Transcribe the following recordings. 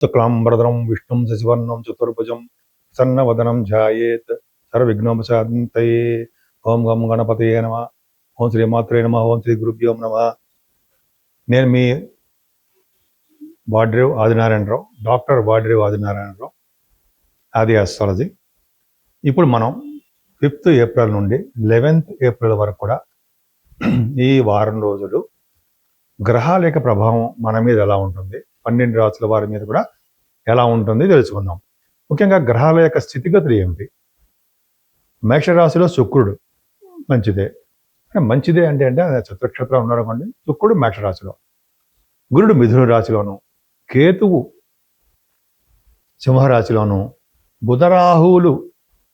శుక్లాంబరధరం విష్ణుం శశివర్ణం చతుర్భుజం సన్నవదనం ధ్యాయేత్ సర్వవిఘ్నోపశాంతయే. ఓం గం గణపతయే నమ. ఓం శ్రీ మాత్రే నమ. ఓం శ్రీ గురుభ్యో నమ. నేను మీ వాడ్రేవ్ ఆదినారాయణరావు, డాక్టర్ వాడ్రేవ్ ఆదినారాయణరావు, ఆది ఆస్ట్రాలజీ. ఇప్పుడు మనం 5th ఏప్రిల్ నుండి 11th ఏప్రిల్ వరకు కూడా ఈ వారం రోజులు గ్రహాల యొక్క ప్రభావం మన మీద ఎలా ఉంటుంది, 12 రాశుల వారి మీద కూడా ఎలా ఉంటుంది తెలుసుకుందాం. ముఖ్యంగా గ్రహాల యొక్క స్థితిగతులు ఏమిటి. మేషరాశిలో శుక్రుడు మంచిదే. మంచిదే అంటే చతుర్నక్షత్రం ఉన్నాడు అనుకోండి. శుక్రుడు మేషరాశిలో, గురుడు మిథున రాశిలోను, కేతువు సింహరాశిలోను, బుధరాహువులు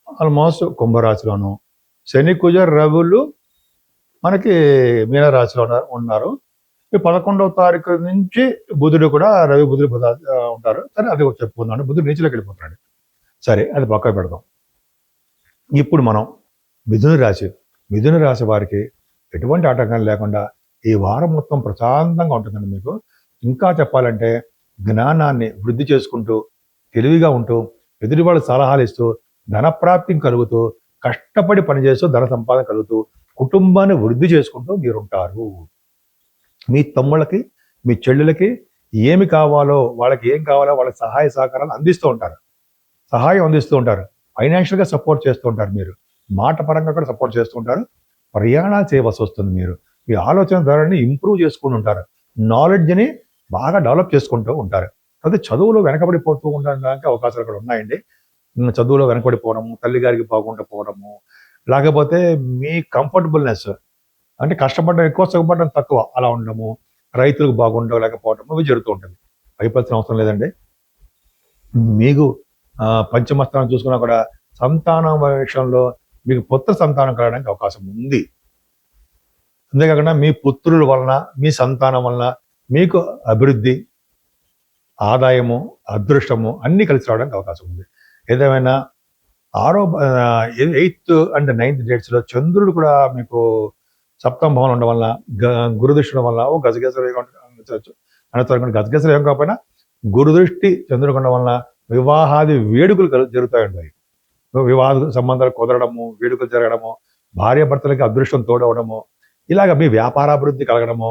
ఆల్మోస్ట్ కుంభరాశిలోను, శని కుజ రవులు మనకి మీనరాశిలో ఉన్నారు. 11వ తారీఖు నుంచి బుధుడు కూడా, రవి బుధుడు ఉంటారు. సరే, అది చెప్పుకుందాం. బుధుడు నీచులోకి వెళ్ళిపోతున్నాడు. సరే, అది పక్క పెడదాం. ఇప్పుడు మనం మిథున రాశి వారికి ఎటువంటి ఆటంకాలు లేకుండా ఈ వారం మొత్తం ప్రశాంతంగా ఉంటుందండి. మీకు ఇంకా చెప్పాలంటే జ్ఞానాన్ని వృద్ధి చేసుకుంటూ, తెలివిగా ఉంటూ, ఎదుటి వాళ్ళ సలహాలు ఇస్తూ, ధనప్రాప్తి కలుగుతూ, కష్టపడి పనిచేస్తూ ధన సంపాదన కలుగుతూ, కుటుంబాన్ని వృద్ధి చేసుకుంటూ మీరుంటారు. మీ తమ్ముళ్ళకి, మీ చెల్లెలకి ఏమి కావాలో, వాళ్ళకి ఏం కావాలో వాళ్ళకి సహాయ సహకారాలు అందిస్తూ ఉంటారు. ఫైనాన్షియల్గా సపోర్ట్ చేస్తూ ఉంటారు. మీరు మాట పరంగా కూడా సపోర్ట్ చేస్తూ ఉంటారు. ప్రయాణాలు చేయవలసి వస్తుంది. మీరు మీ ఆలోచన ధోరణిని ఇంప్రూవ్ చేసుకుంటూ ఉంటారు. నాలెడ్జ్ని బాగా డెవలప్ చేసుకుంటూ ఉంటారు. అయితే చదువులో వెనకబడిపోతూ ఉండడానికి అవకాశాలు కూడా ఉన్నాయండి. చదువులో వెనకబడిపోవడము, తల్లిగారికి బాగుంటూ పోవడము, లేకపోతే మీ కంఫర్టబుల్నెస్ అంటే కష్టపడడం ఎక్కువ, సుఖపడడం తక్కువ అలా ఉండడము, రైతులకు బాగుండలేకపోవడము, ఇవి జరుగుతూ ఉంటుంది. భయపడాల్సిన అవసరం లేదండి. మీకు పంచమస్థానం చూసుకున్నా కూడా సంతానం విషయంలో మీకు పుత్ర సంతానం కలగడానికి అవకాశం ఉంది. అంతేకాకుండా మీ పుత్రుల వలన, మీ సంతానం వలన మీకు అభివృద్ధి, ఆదాయము, అదృష్టము అన్నీ కలిసి రావడానికి అవకాశం ఉంది. ఏదేమైనా 8th and 9th డేట్స్లో చంద్రుడు కూడా మీకు సప్తమ భవనం ఉండడం వల్ల, గురుదృష్టి వల్ల ఓ గజగజ గజగజ యోగం కాకపోయినా గురుదృష్టి చంద్రుడు ఉండడం వలన వివాహాది వేడుకలు జరుగుతాయండి. వివాహ సంబంధాలు కుదరడము, వేడుకలు జరగడము, భార్యాభర్తలకి అదృష్టం తోడవడము, ఇలాగ మీ వ్యాపారాభివృద్ధి కలగడము,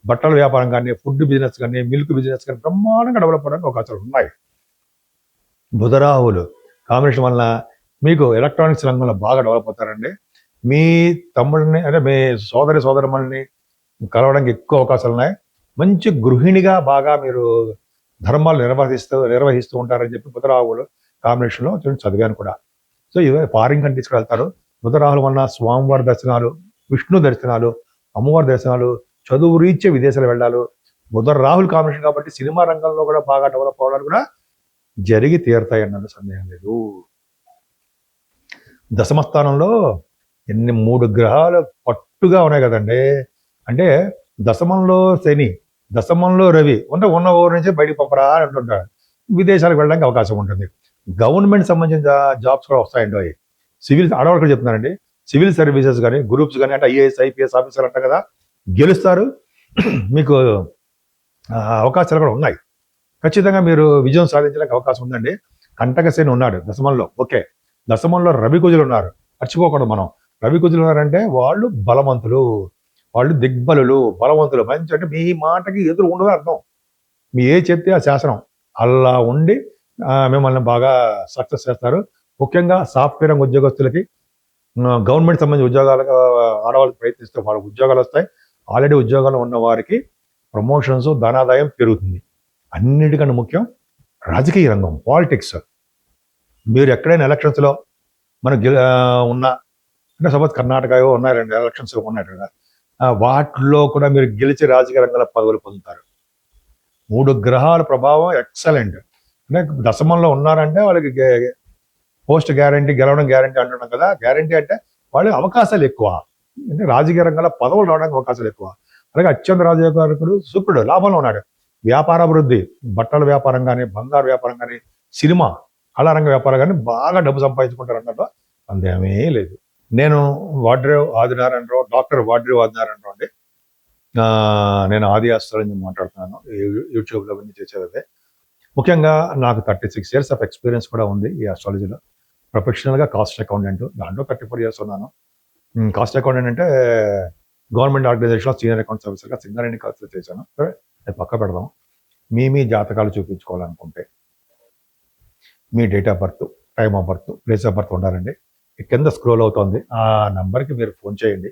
బట్టల వ్యాపారం కానీ, ఫుడ్ బిజినెస్ కానీ, మిల్క్ బిజినెస్ కానీ బ్రహ్మాండంగా డెవలప్ అవడానికి అవకాశాలు ఉన్నాయి. బుధరాహువులు కాంబినేషన్ వలన మీకు ఎలక్ట్రానిక్స్ రంగంలో బాగా డెవలప్ అవుతారండి. మీ తమ్ముడిని అంటే మీ సోదరమణిని కలవడానికి ఎక్కువ అవకాశాలు ఉన్నాయి. మంచి గృహిణిగా బాగా మీరు ధర్మాలు నిర్వహిస్తూ ఉంటారని చెప్పి బుధరాహువులు కాంబినేషన్లో చదివాను కూడా. సో ఇవే ఫారిన్ కంట్రీస్కి వెళ్తారు. బుధరాహుల వలన స్వామివారి దర్శనాలు, విష్ణు దర్శనాలు, అమ్మవారి దర్శనాలు, చదువు రీత్యా విదేశాలు వెళ్ళాలి. బుధరాహుల్ కాంబినేషన్ కాబట్టి సినిమా రంగంలో కూడా బాగా డెవలప్ అవ్వడానికి కూడా జరిగి తీరుతాయి అన్నది సందేహం లేదు. దశమస్థానంలో 3 గ్రహాలు పట్టుగా ఉన్నాయి కదండి. అంటే దశమంలో శని, దశమంలో రవి ఉన్న ఊరు నుంచి బయటికి పంపరా అంటుంటాడు. విదేశాలకు వెళ్ళడానికి అవకాశం ఉంటుంది. గవర్నమెంట్ సంబంధించిన జాబ్స్ కూడా వస్తాయండి. అవి సివిల్ ఆడవాళ్ళు కూడా చెప్తున్నారండి. సివిల్ సర్వీసెస్ కానీ, గ్రూప్స్ కానీ, అంటే ఐఏఎస్, ఐపీఎస్ ఆఫీసర్లు అంటారు కదా, గెలుస్తారు. మీకు అవకాశాలు కూడా ఉన్నాయి. ఖచ్చితంగా మీరు విజయం సాధించడానికి అవకాశం ఉందండి. కంటకసేని ఉన్నాడు దశమంలో. ఓకే, దశమంలో రవి కుజులు ఉన్నారు. మర్చిపోకూడదు మనం. రవి కుజులు ఉన్నారంటే వాళ్ళు బలవంతులు, వాళ్ళు దిగ్బలులు, బలవంతులు. మంచి అంటే మీ మాటకి ఎదురు ఉండదు అర్థం. మీ ఏ చెప్తే ఆ శాసనం అలా ఉండి మిమ్మల్ని బాగా సక్సెస్ చేస్తారు. ముఖ్యంగా సాఫ్ట్వేర్ రంగ ఉద్యోగస్తులకి, గవర్నమెంట్ సంబంధించిన ఉద్యోగాలకు ఆడవాళ్ళకి ప్రయత్నిస్తే వాళ్ళకి ఉద్యోగాలు వస్తాయి. ఆల్రెడీ ఉద్యోగాలు ఉన్న వారికి ప్రమోషన్స్, ధనాదాయం పెరుగుతుంది. అన్నిటికన్నా ముఖ్యం రాజకీయ రంగం, పాలిటిక్స్. మీరు ఎక్కడైనా ఎలక్షన్స్లో మనకు ఉన్నా, అంటే సపోజ్ కర్ణాటక ఉన్నాయి 2 ఎలక్షన్స్ ఉన్నాయి కదా, వాటిలో కూడా మీరు గెలిచి రాజకీయ రంగంలో పదవులు పొందుతారు. 3 గ్రహాల ప్రభావం ఎక్సలెంట్. అంటే దశమంలో ఉన్నారంటే వాళ్ళకి పోస్ట్ గ్యారంటీ, గెలవడం గ్యారంటీ అంటున్నాం కదా. గ్యారంటీ అంటే వాళ్ళకి అవకాశాలు ఎక్కువ, అంటే రాజకీయ రంగంలో పదవులు రావడానికి అవకాశాలు ఎక్కువ. అలాగే అత్యంత రాజకీయకుడు శుక్రుడు లాభంలో ఉన్నాడు. వ్యాపారాభివృద్ధి, బట్టల వ్యాపారం కానీ, బంగారు వ్యాపారం కానీ, సినిమా, కళారంగ వ్యాపారం కానీ బాగా డబ్బు సంపాదించుకుంటారు అన్నట్టు సందేహమే లేదు. నేను వాడ్రేవ్ ఆదినారాయణరావు, డాక్టర్ వాడ్రేవ్ ఆదినారాయణరావు అండి. నేను ఆది ఆస్ట్రాలజీ మాట్లాడుతున్నాను. యూట్యూబ్లో అవన్నీ చేసేదే. ముఖ్యంగా నాకు 36 ఇయర్స్ ఆఫ్ ఎక్స్పీరియన్స్ కూడా ఉంది ఈ ఆస్ట్రాలజీలో. ప్రొఫెషనల్‌గా కాస్ట్ అకౌంటెంట్. దాంట్లో 34 ఇయర్స్ ఉన్నాను. కాస్ట్ అకౌంటెంట్ అంటే గవర్నమెంట్ ఆర్గనైజేషన్‌లో సీనియర్ అకౌంట్స్ ఆఫీసర్‌గా సింగరేణి కాస్ట్‌లో చేశాను. సరే అది పక్కన పెడదాం. మీ జాతకాలు చూపించుకోవాలనుకుంటే మీ date of birth, time of birth, place of birth ఉండాలండి. ఈ కింద స్క్రోల్ అవుతోంది. ఆ నంబర్‌కి మీరు ఫోన్ చేయండి.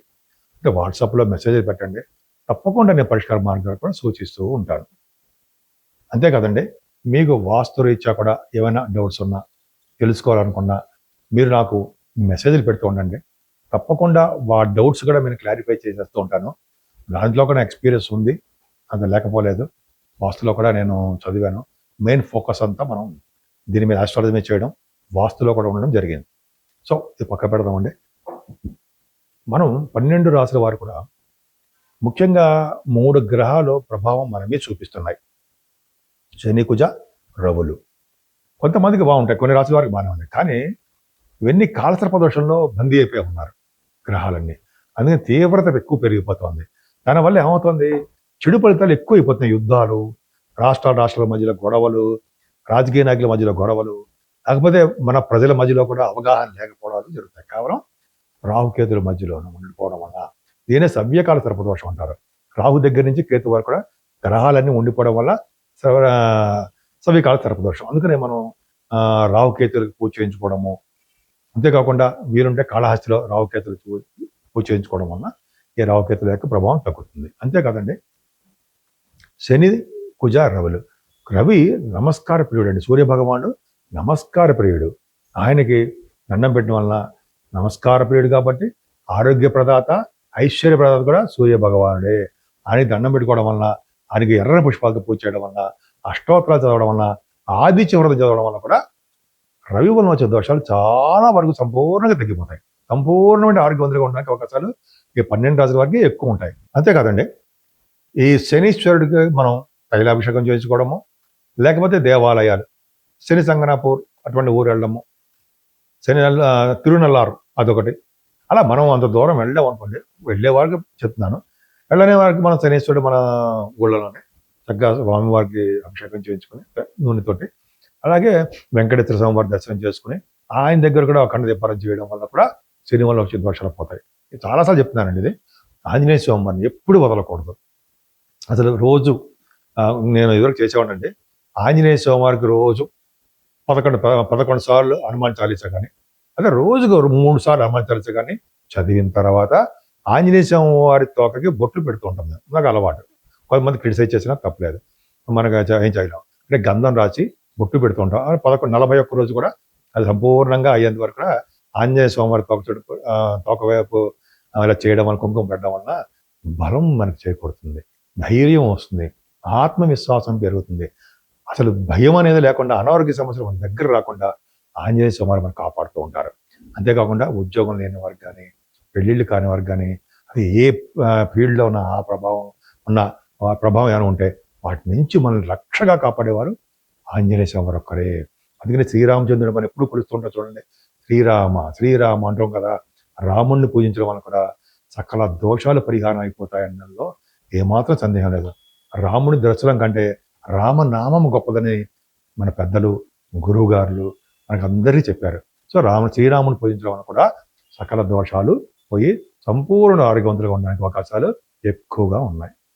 అంటే వాట్సాప్‌లో మెసేజ్ పెట్టండి. తప్పకుండా నేను పరిష్కార మార్గాలు కూడా సూచిస్తూ ఉంటాను. అంతే కదండీ! మీకు వాస్తురీత్యా కూడా ఏమైనా డౌట్స్ ఉన్నా, తెలుసుకోవాలనుకున్నా మీరు నాకు మెసేజ్‌లు పెడుతూ ఉండండి. తప్పకుండా డౌట్స్ కూడా నేను క్లారిఫై చేసేస్తూ ఉంటాను. దాంట్లో కూడా ఎక్స్‌పీరియన్స్ ఉంది. అది లేకపోలేదు. వాస్తులో కూడా నేను చదివాను. మెయిన్ ఫోకస్ అంతా మనం దీని మీద ఆస్ట్రాలజీ మీద చేయడం, వాస్తులో కూడా ఉండడం జరిగింది. సో, ఇది పక్కన పెడదామండి. మనం 12 రాసుల వారు కూడా ముఖ్యంగా 3 గ్రహాలు ప్రభావం మన మీద చూపిస్తున్నాయి. శని, కుజ, రవులు. కొంతమందికి బాగుంటాయి. కొన్ని రాసుల వారికి బాగానే ఉన్నాయి. కానీ ఇవన్నీ కాలసర్ప దోషంలో బందీ అయిపోయి ఉన్నారు గ్రహాలన్నీ. అందుకని తీవ్రత ఎక్కువ పెరిగిపోతుంది. దానివల్ల ఏమవుతుంది? చెడు ఫలితాలు ఎక్కువ అయిపోతున్నాయి. యుద్ధాలు, రాష్ట్రాల మధ్యలో గొడవలు, రాజకీయ నాయకుల మధ్యలో గొడవలు, లేకపోతే మన ప్రజల మధ్యలో కూడా అవగాహన లేకపోవడాలు జరుగుతాయి. కేవలం రాహుకేతుల మధ్యలో ఉండిపోవడం వల్ల దీనే సవ్యకాల సర్పదోషం అంటారు. రాహు దగ్గర నుంచి కేతు వరకు కూడా గ్రహాలన్నీ ఉండిపోవడం వల్ల సవ్యకాల సర్పదోషం. అందుకనే మనం రాహుకేతులకు పూజ చేయించుకోవడము, అంతేకాకుండా వీలుంటే కాళహస్తిలో రాహుకేతులు పూజ చేయించుకోవడం వల్ల ఈ రాహుకేతుల యొక్క ప్రభావం తగ్గుతుంది. అంతేకాదండి, శని, కుజ, రవులు. రవి నమస్కార ప్రియుడు అండి. సూర్య భగవానుడు నమస్కార ప్రియుడు. ఆయనకి దండం పెట్టడం వలన నమస్కార ప్రియుడు కాబట్టి ఆరోగ్య ప్రదాత, ఐశ్వర్య ప్రదాత కూడా సూర్య భగవానుడే. ఆయనకి దండం పెట్టుకోవడం వలన, ఆయనకి ఎర్ర పుష్పాలతో పూజ చేయడం వలన, అష్టోత్తరాలు చదవడం వలన, ఆదిత్య వ్రతం చదవడం వల్ల కూడా రవి వలన వచ్చే దోషాలు చాలా వరకు సంపూర్ణంగా తగ్గిపోతాయి. సంపూర్ణమైన ఆరోగ్యవంతులుగా ఉండడానికి అవకాశాలు ఈ 12 రాసుల వారికి ఎక్కువ ఉంటాయి. అంతేకాదండి, ఈ శనీశ్వరుడికి మనం తైలాభిషేకం చేయించుకోవడము, లేకపోతే దేవాలయాలు, శని సంగనాపూర్ అటువంటి ఊరు వెళ్ళడము, తిరునల్లారు అదొకటి. అలా మనం అంత దూరం వెళ్ళాం అనుకోండి, వెళ్ళే వారికి చెప్తున్నాను. వెళ్ళనే వారికి మన శనీశ్వరుడు మన ఊళ్ళలోనే చక్కగా స్వామివారికి అభిషేకం చేయించుకొని నూనెతోటి, అలాగే వెంకటేశ్వర స్వామి వారి దర్శనం చేసుకుని ఆయన దగ్గర కూడా అఖండ దీపారాధన చేయడం వల్ల కూడా శని వల్ల వచ్చే దోషాలు పోతాయి. చాలాసార్లు చెప్తున్నానండి ఇది. ఆంజనేయ స్వామి వారిని ఎప్పుడు వదలకూడదు. అసలు రోజు నేను ఇదివరకు చేసేవాడినండి. ఆంజనేయ స్వామి వారికి రోజు 11 సార్లు హనుమాన్ చాలీసా కానీ, అదే రోజుకు 3 సార్లు హనుమాన్ చాలీసా కానీ చదివిన తర్వాత ఆంజనేయ స్వామి వారి తోకకి బొట్లు పెడుతూ ఉంటాం. నాకు అలవాటు. కొంతమంది క్రిటిసైజ్ చేసినా తప్పలేదు. మనకు ఏం చేయలేం. అంటే గంధం రాసి బొట్టు పెడుతూ ఉంటాం. 41 రోజు కూడా అది సంపూర్ణంగా అయ్యేంత వరకు కూడా ఆంజనేయ స్వామి వారి తోక వైపు ఇలా చేయడం వల్ల, కుంకుమ పెట్టడం వల్ల బలం మనకు చేకూరుతుంది, ధైర్యం వస్తుంది, ఆత్మవిశ్వాసం పెరుగుతుంది. అసలు భయం అనేది లేకుండా, అనారోగ్య సమస్యలు మన దగ్గర రాకుండా ఆంజనేయ స్వామి వారు మనకు కాపాడుతూ ఉంటారు. అంతేకాకుండా ఉద్యోగం లేని వారికి కానీ, పెళ్ళిళ్ళు కాని వారికి కానీ, అది ఏ ఫీల్డ్లో ఉన్న ఆ ప్రభావం ఏమైనా ఉంటే వాటి నుంచి మనల్ని రక్షగా కాపాడేవారు ఆంజనేయ స్వామి వారు ఒక్కరే. అందుకని శ్రీరామచంద్రుడు మనం ఎప్పుడు కొలుస్తుంటాం చూడండి. శ్రీరామ అంటాం కదా. రాముణ్ణి పూజించడం వల్ల కూడా సకల దోషాలు పరిహారం అయిపోతాయన్నలో ఏమాత్రం సందేహం లేదు. రాముని దర్శనం కంటే రామనామం గొప్పదని మన పెద్దలు, గురువుగారులు మనకు అందరికీ చెప్పారు. సో శ్రీరాముని పూజించడం వల్ల కూడా సకల దోషాలు పోయి సంపూర్ణ ఆరోగ్యవంతులుగా ఉండడానికి అవకాశాలు ఎక్కువగా ఉన్నాయి.